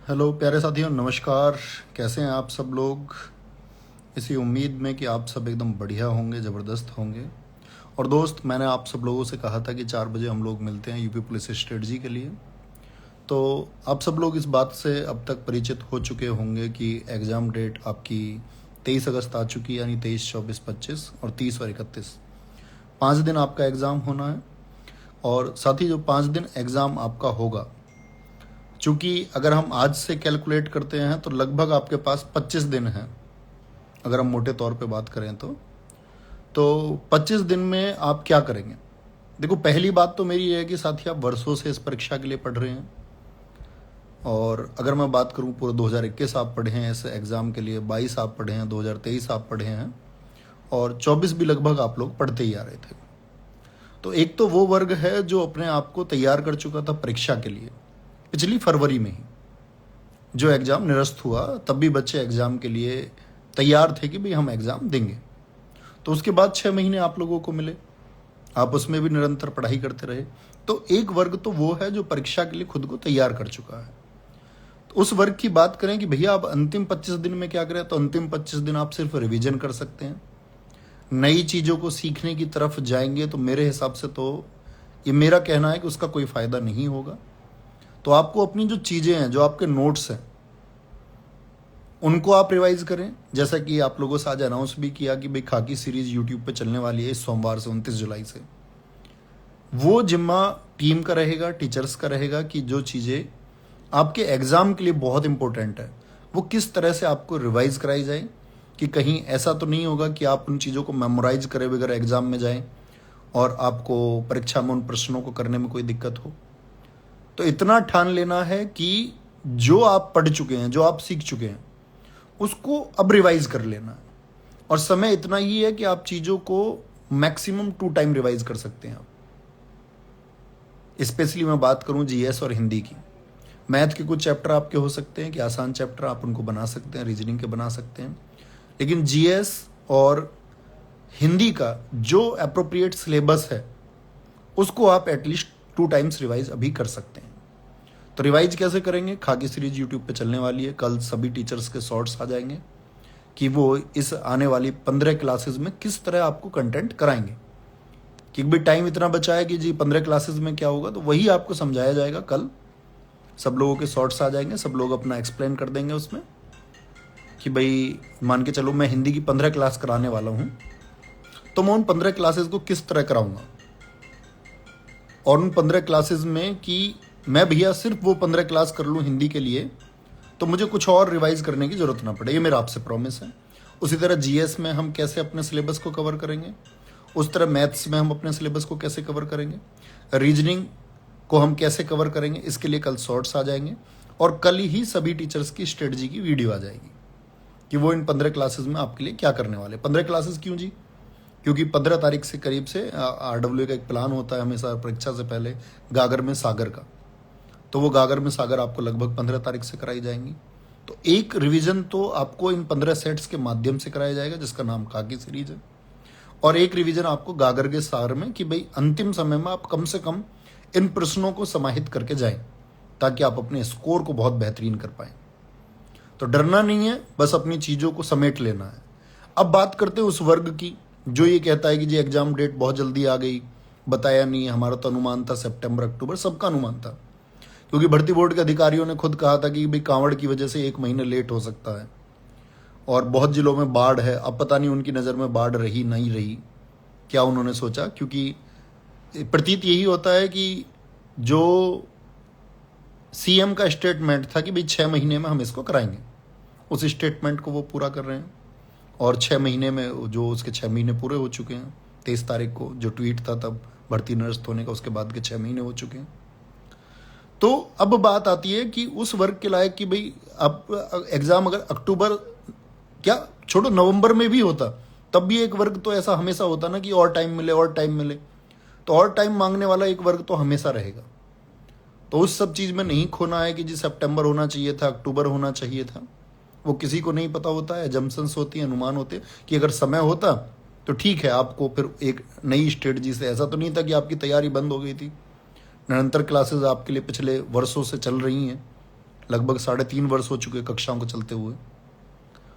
Hello प्यारे साथियों, नमस्कार। कैसे हैं आप सब लोग? इसी उम्मीद में कि आप सब एकदम बढ़िया होंगे, ज़बरदस्त होंगे। और दोस्त, मैंने आप सब लोगों से कहा था कि 4 बजे हम लोग मिलते हैं यूपी पुलिस स्ट्रेटजी के लिए। तो आप सब लोग इस बात से अब तक परिचित हो चुके होंगे कि एग्ज़ाम डेट आपकी 23 अगस्त आ चुकी है, यानी 23, 24, 25 और 30 और 31। 5 दिन आपका एग्ज़ाम होना है। और साथ ही जो 5 दिन एग्ज़ाम आपका होगा, चूँकि अगर हम आज से कैलकुलेट करते हैं तो लगभग आपके पास 25 दिन हैं, अगर हम मोटे तौर पे बात करें तो 25 दिन में आप क्या करेंगे? देखो, पहली बात तो मेरी ये है कि साथी, आप वर्षों से इस परीक्षा के लिए पढ़ रहे हैं। और अगर मैं बात करूं, पूरे 2021 आप पढ़े हैं इस एग्ज़ाम के लिए, 22 आप पढ़े हैं, 2023 आप पढ़े हैं, और 24 भी लगभग आप लोग पढ़ते ही आ रहे थे। तो एक तो वो वर्ग है जो अपने आप को तैयार कर चुका था परीक्षा के लिए पिछली फरवरी में ही। जो एग्ज़ाम निरस्त हुआ तब भी बच्चे एग्ज़ाम के लिए तैयार थे कि भाई हम एग्ज़ाम देंगे। तो उसके बाद 6 महीने आप लोगों को मिले, आप उसमें भी निरंतर पढ़ाई करते रहे। तो एक वर्ग तो वो है जो परीक्षा के लिए खुद को तैयार कर चुका है। तो उस वर्ग की बात करें कि भैया आप अंतिम 25 दिन में क्या करें, तो अंतिम 25 दिन आप सिर्फ रिवीजन कर सकते हैं। नई चीज़ों को सीखने की तरफ जाएंगे तो मेरे हिसाब से तो ये मेरा कहना है कि उसका कोई फ़ायदा नहीं होगा। तो आपको अपनी जो चीज़ें हैं, जो आपके नोट्स हैं, उनको आप रिवाइज करें। जैसा कि आप लोगों से आज अनाउंस भी किया कि भाई खाकी सीरीज यूट्यूब पे चलने वाली है इस सोमवार से 29 जुलाई से। वो जिम्मा टीम का रहेगा, टीचर्स का रहेगा कि जो चीज़ें आपके एग्ज़ाम के लिए बहुत इंपॉर्टेंट है वो किस तरह से आपको रिवाइज कराई जाए, कि कहीं ऐसा तो नहीं होगा कि आप उन चीज़ों को मेमोराइज करे बगैर एग्ज़ाम में जाएं और आपको परीक्षा में उन प्रश्नों को करने में कोई दिक्कत हो। तो इतना ठान लेना है कि जो आप पढ़ चुके हैं, जो आप सीख चुके हैं, उसको अब रिवाइज कर लेना है। और समय इतना ही है कि आप चीज़ों को मैक्सिमम 2 टाइम रिवाइज कर सकते हैं। स्पेशली मैं बात करूं जीएस और हिंदी की। मैथ के कुछ चैप्टर आपके हो सकते हैं कि आसान चैप्टर, आप उनको बना सकते हैं, रीजनिंग के बना सकते हैं। लेकिन जीएस और हिंदी का जो अप्रोप्रिएट सिलेबस है उसको आप एटलीस्ट 2 टाइम्स रिवाइज अभी कर सकते हैं। तो रिवाइज कैसे करेंगे? खाकी सीरीज यूट्यूब पे चलने वाली है, कल सभी टीचर्स के शॉर्ट्स आ जाएंगे कि वो इस आने वाली 15 क्लासेस में किस तरह आपको कंटेंट कराएंगे। कि भाई टाइम इतना बचा है कि जी 15 क्लासेस में क्या होगा, तो वही आपको समझाया जाएगा। कल सब लोगों के शॉर्ट्स आ जाएंगे, सब लोग अपना एक्सप्लेन कर देंगे उसमें कि भाई मान के चलो मैं हिंदी की 15 क्लास कराने वाला हूँ, तो मैं उन 15 क्लासेस को किस तरह कराऊंगा, और उन 15 क्लासेस में कि मैं भैया सिर्फ वो 15 क्लास कर लूँ हिंदी के लिए, तो मुझे कुछ और रिवाइज करने की ज़रूरत ना पड़े। ये मेरा आपसे प्रॉमिस है। उसी तरह जीएस में हम कैसे अपने सिलेबस को कवर करेंगे, उस तरह मैथ्स में हम अपने सिलेबस को कैसे कवर करेंगे, रीजनिंग को हम कैसे कवर करेंगे, इसके लिए कल शॉर्ट्स आ जाएंगे। और कल ही सभी टीचर्स की स्ट्रेटजी की वीडियो आ जाएगी कि वो इन 15 क्लासेस में आपके लिए क्या करने वाले। 15 क्लासेस क्यों जी? क्योंकि 15 तारीख से करीब से आरडब्ल्यू का एक प्लान होता है हमेशा परीक्षा से पहले, गागर में सागर का। तो वो गागर में सागर आपको लगभग 15 तारीख से कराई जाएंगी। तो एक रिवीजन तो आपको इन 15 सेट्स के माध्यम से कराया जाएगा जिसका नाम खाकी सीरीज है, और एक रिवीजन आपको गागर के सागर में कि भाई अंतिम समय में आप कम से कम इन प्रश्नों को समाहित करके जाएं ताकि आप अपने स्कोर को बहुत बेहतरीन कर पाएं। तो डरना नहीं है, बस अपनी चीज़ों को समेट लेना है। अब बात करते हैं उस वर्ग की जो ये कहता है कि जी एग्जाम डेट बहुत जल्दी आ गई, बताया नहीं, हमारा तो अनुमान था सितंबर अक्टूबर, सबका अनुमान था। क्योंकि भर्ती बोर्ड के अधिकारियों ने खुद कहा था कि भाई कांवड़ की वजह से 1 महीने लेट हो सकता है, और बहुत जिलों में बाढ़ है। अब पता नहीं उनकी नज़र में बाढ़ रही नहीं रही, क्या उन्होंने सोचा, क्योंकि प्रतीत यही होता है कि जो सीएम का स्टेटमेंट था कि भाई 6 महीने में हम इसको कराएंगे, उस स्टेटमेंट को वो पूरा कर रहे हैं। और 6 महीने में जो उसके 6 महीने पूरे हो चुके हैं। 23 तारीख को जो ट्वीट था तब भर्ती निरस्त होने का, उसके बाद के 6 महीने हो चुके हैं। तो अब बात आती है कि उस वर्ग के लायक कि भाई अब एग्जाम अगर अक्टूबर, क्या छोड़ो, नवंबर में भी होता तब भी एक वर्ग तो ऐसा हमेशा होता ना कि और टाइम मिले और टाइम मिले। तो और टाइम मांगने वाला एक वर्ग तो हमेशा रहेगा। तो उस सब चीज़ में नहीं खोना है कि जी सितंबर होना चाहिए था, अक्टूबर होना चाहिए था। वो किसी को नहीं पता होता है, जम्पशंस होती हैं, अनुमान होते हैं कि अगर समय होता तो ठीक है, आपको फिर एक नई स्ट्रेटजी से, ऐसा तो नहीं था कि आपकी तैयारी बंद हो गई थी। निरंतर क्लासेस आपके लिए पिछले वर्षों से चल रही हैं, लगभग 3.5 वर्ष हो चुके कक्षाओं को चलते हुए।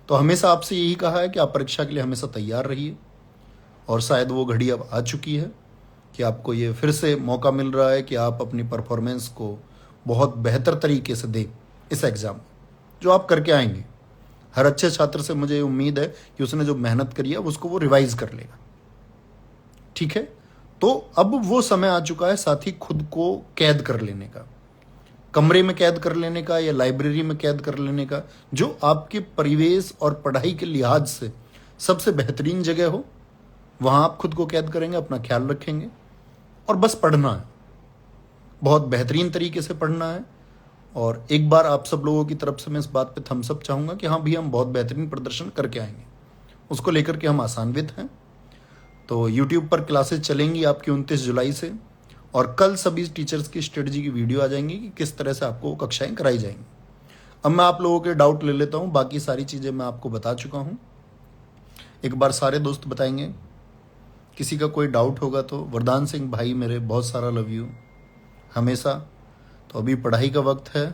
तो हमेशा आपसे यही कहा है कि आप परीक्षा के लिए हमेशा तैयार रहिए, और शायद वो घड़ी अब आ चुकी है कि आपको ये फिर से मौका मिल रहा है कि आप अपनी परफॉर्मेंस को बहुत बेहतर तरीके से दें इस एग्ज़ाम जो आप करके आएंगे। हर अच्छे छात्र से मुझे उम्मीद है कि उसने जो मेहनत करी है उसको वो रिवाइज कर लेगा। ठीक है, तो अब वो समय आ चुका है साथ ही खुद को कैद कर लेने का, कमरे में कैद कर लेने का या लाइब्रेरी में कैद कर लेने का, जो आपके परिवेश और पढ़ाई के लिहाज से सबसे बेहतरीन जगह हो। वहां आप खुद को कैद करेंगे, अपना ख्याल रखेंगे और बस पढ़ना है, बहुत बेहतरीन तरीके से पढ़ना है। और एक बार आप सब लोगों की तरफ से मैं इस बात पे थम्स अप चाहूँगा कि हाँ भी हम बहुत बेहतरीन प्रदर्शन करके आएंगे, उसको लेकर के हम आशान्वित हैं। तो YouTube पर क्लासेस चलेंगी आपकी 29 जुलाई से, और कल सभी टीचर्स की स्ट्रेटजी की वीडियो आ जाएंगी कि किस तरह से आपको कक्षाएं कराई जाएंगी। अब मैं आप लोगों के डाउट ले लेता हूँ, बाकी सारी चीज़ें मैं आपको बता चुका हूँ। एक बार सारे दोस्त बताएंगे, किसी का कोई डाउट होगा तो। वरदान सिंह भाई मेरे, बहुत सारा लव यू हमेशा। तो अभी पढ़ाई का वक्त है।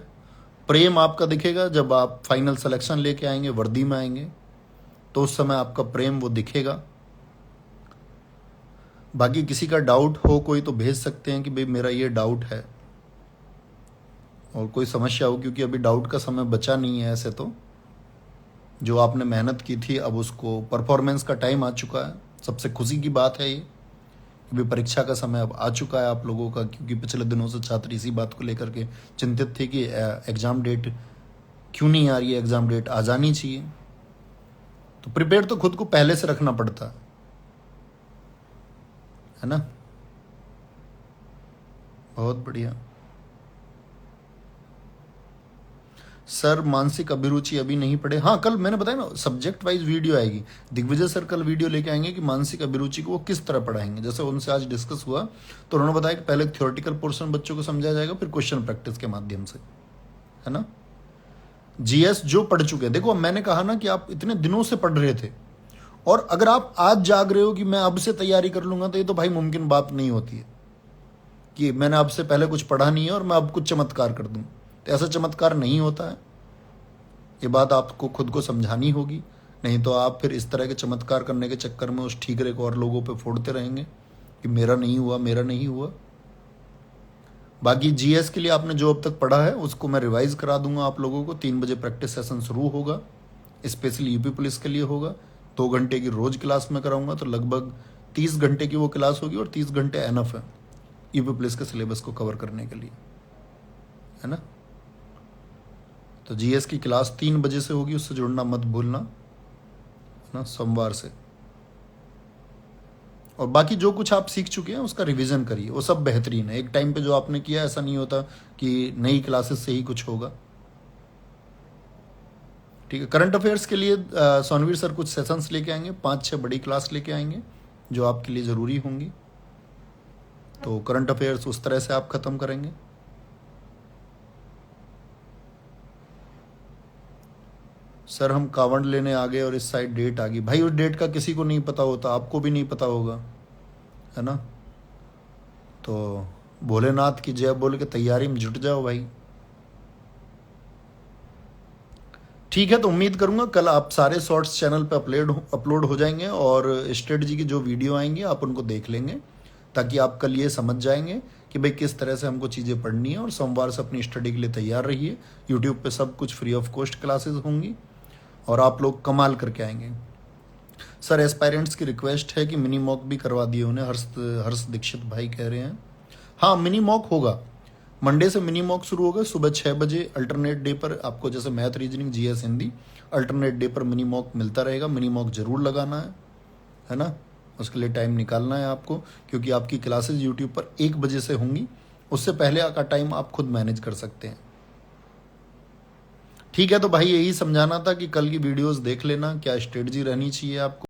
प्रेम आपका दिखेगा जब आप फाइनल सिलेक्शन लेके आएंगे, वर्दी में आएंगे, तो उस समय आपका प्रेम वो दिखेगा। बाकी किसी का डाउट हो कोई तो भेज सकते हैं कि भाई मेरा ये डाउट है, और कोई समस्या हो, क्योंकि अभी डाउट का समय बचा नहीं है। ऐसे तो जो आपने मेहनत की थी अब उसको परफॉर्मेंस का टाइम आ चुका है। सबसे खुशी की बात है ये कि भाई परीक्षा का समय अब आ चुका है आप लोगों का, क्योंकि पिछले दिनों से छात्र इसी बात को लेकर के चिंतित थे कि एग्ज़ाम डेट क्यों नहीं आ रही है, एग्ज़ाम डेट आ जानी चाहिए। तो प्रिपेयर तो खुद को पहले से रखना पड़ता है ना। बहुत बढ़िया सर, मानसिक अभिरुचि अभी नहीं पढ़े। हाँ, कल मैंने बताया ना सब्जेक्ट वाइज वीडियो आएगी। दिग्विजय सर कल वीडियो लेके आएंगे कि मानसिक अभिरुचि को वो किस तरह पढ़ाएंगे। जैसे उनसे आज डिस्कस हुआ तो उन्होंने बताया कि पहले थ्योरेटिकल पोर्शन बच्चों को समझाया जाएगा, फिर क्वेश्चन प्रैक्टिस के माध्यम से, है ना। जीएस जो पढ़ चुके हैं, देखो मैंने कहा ना कि आप इतने दिनों से पढ़ रहे थे, और अगर आप आज जाग रहे हो कि मैं अब से तैयारी कर लूंगा, तो ये तो भाई मुमकिन बात नहीं होती है कि मैंने अब से पहले कुछ पढ़ा नहीं है और मैं अब कुछ चमत्कार कर दूं। तो ऐसा चमत्कार नहीं होता है, ये बात आपको खुद को समझानी होगी। नहीं तो आप फिर इस तरह के चमत्कार करने के चक्कर में उस ठीकरे को और लोगों पे फोड़ते रहेंगे कि मेरा नहीं हुआ, मेरा नहीं हुआ। बाकी जीएस के लिए आपने जो अब तक पढ़ा है उसको मैं रिवाइज करा दूंगा आप लोगों को। 3 बजे प्रैक्टिस सेशन शुरू होगा, स्पेशली यूपी पुलिस के लिए होगा। 2 घंटे की रोज क्लास में कराऊंगा, तो लगभग 30 घंटे की वो क्लास होगी, और 30 घंटे एनफ है यूपी पुलिस के सिलेबस को कवर करने के लिए, है ना। तो जीएस की क्लास 3 बजे से होगी, उससे जुड़ना मत भूलना, है ना, सोमवार से। और बाकी जो कुछ आप सीख चुके हैं उसका रिवीजन करिए, वो सब बेहतरीन है। एक टाइम पे जो आपने किया, ऐसा नहीं होता कि नई क्लासेस से ही कुछ होगा। ठीक है, करंट अफेयर्स के लिए सोनवीर सर कुछ सेशंस लेके आएंगे, 5-6 बड़ी क्लास लेके आएंगे जो आपके लिए ज़रूरी होंगी। तो करंट अफेयर्स उस तरह से आप ख़त्म करेंगे। सर हम कावड़ लेने आ गए और इस साइड डेट आ गई। भाई उस डेट का किसी को नहीं पता होता, आपको भी नहीं पता होगा, है ना। तो भोलेनाथ की जय बोल के तैयारी में जुट जाओ भाई। ठीक है, तो उम्मीद करूंगा कल आप सारे शॉर्ट्स चैनल पे अपलोड हो जाएंगे, और स्ट्रेटजी की जो वीडियो आएंगे आप उनको देख लेंगे, ताकि आप कल ये समझ जाएंगे कि भाई किस तरह से हमको चीज़ें पढ़नी है। और सोमवार से अपनी स्टडी के लिए तैयार रहिए। यूट्यूब पे सब कुछ फ्री ऑफ कॉस्ट क्लासेस होंगी, और आप लोग कमाल करके आएंगे। सर एस्पायरेंट्स की रिक्वेस्ट है कि मिनी मॉक भी करवा दिए उन्हें, हर्ष दीक्षित भाई कह रहे हैं। हाँ, मिनी मॉक होगा, मंडे से मिनी मॉक शुरू होगा सुबह 6 बजे। अल्टरनेट डे पर आपको जैसे math, reasoning, GS, Hindi, alternate day पर मिनी मॉक मिलता रहेगा। मिनी मॉक जरूर लगाना है ना। उसके लिए टाइम निकालना है आपको, क्योंकि आपकी क्लासेस यूट्यूब पर 1 बजे से होंगी। उससे पहले का टाइम आप खुद मैनेज कर सकते हैं। ठीक है, तो भाई यही समझाना था कि कल की वीडियोस देख लेना, क्या स्ट्रेटजी रहनी चाहिए आपको।